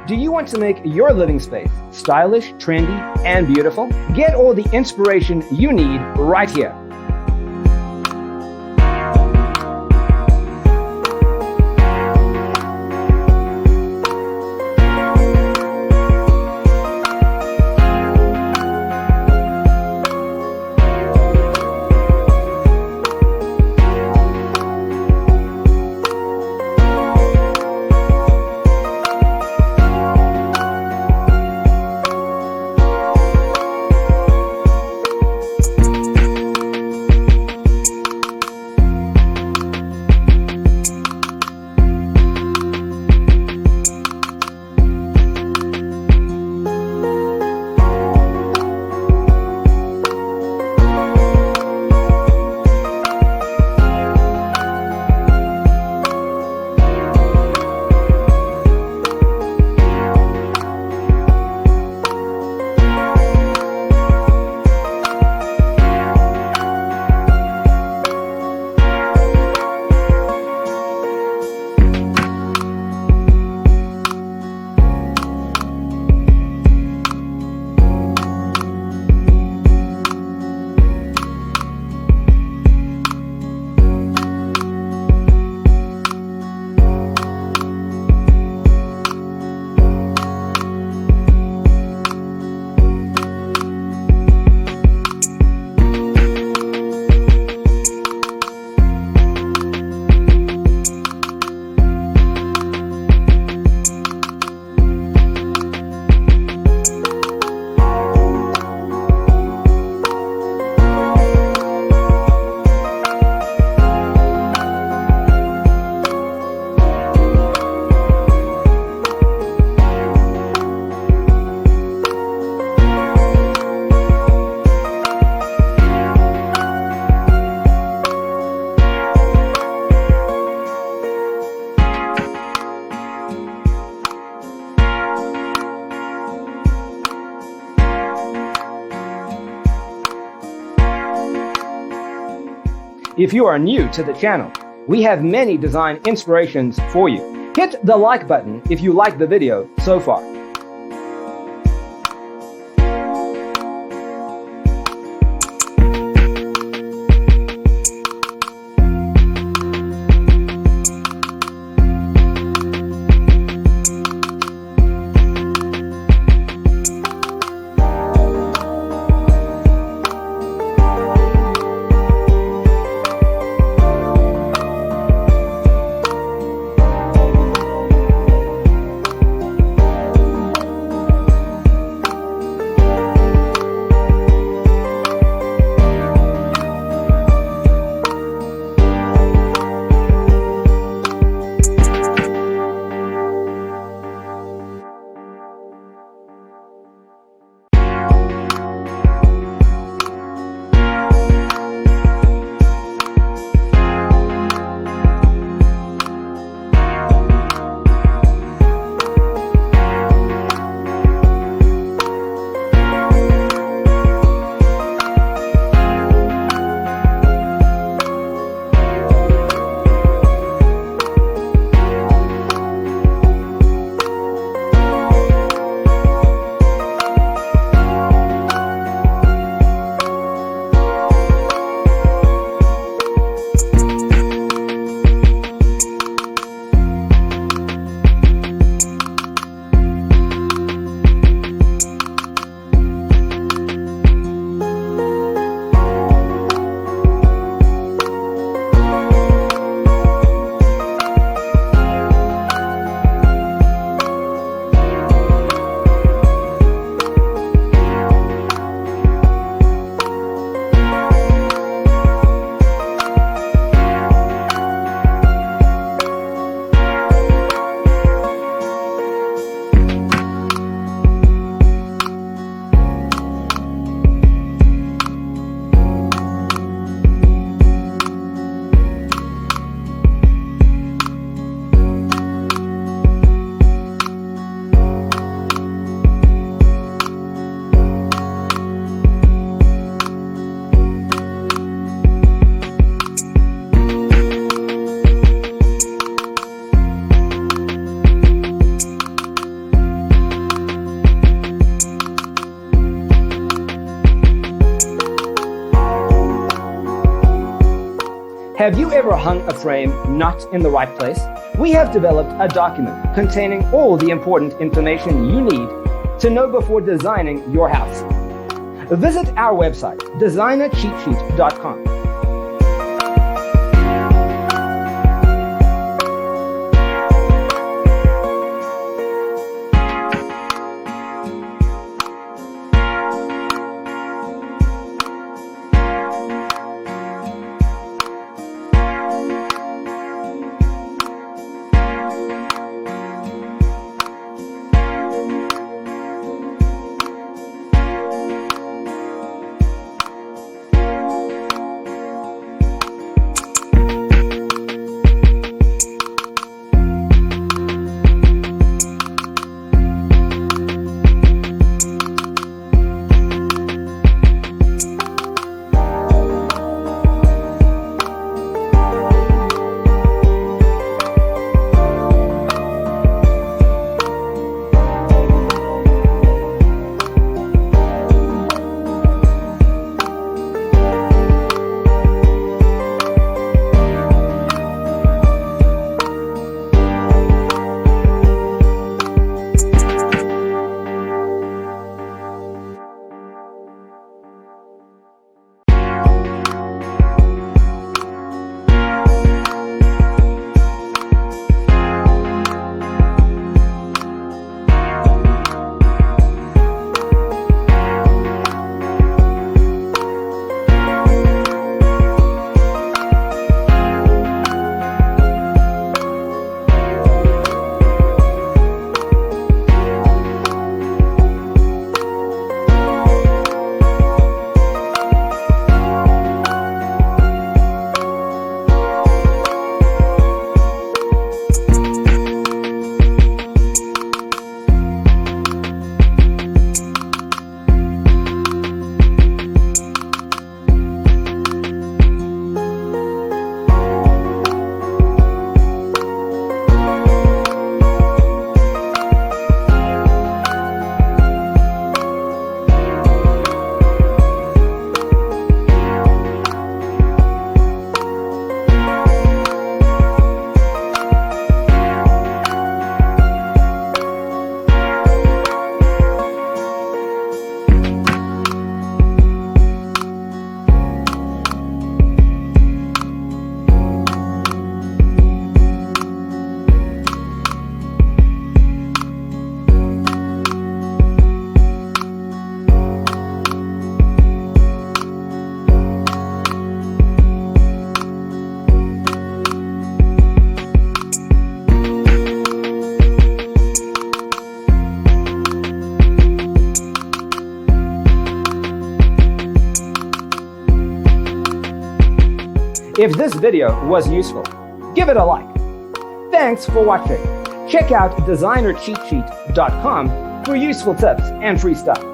Do you want to make your living space stylish, trendy, and beautiful? Get all the inspiration you need right here. If you are new to the channel, we have many design inspirations for you. Hit the like button if you like the video so far. Have you ever hung a frame not in the right place? We have developed a document containing all the important information you need to know before designing your house. Visit our website, designercheatsheet.com. If this video was useful, give it a like. Thanks for watching. Check out designercheatsheet.com for useful tips and free stuff.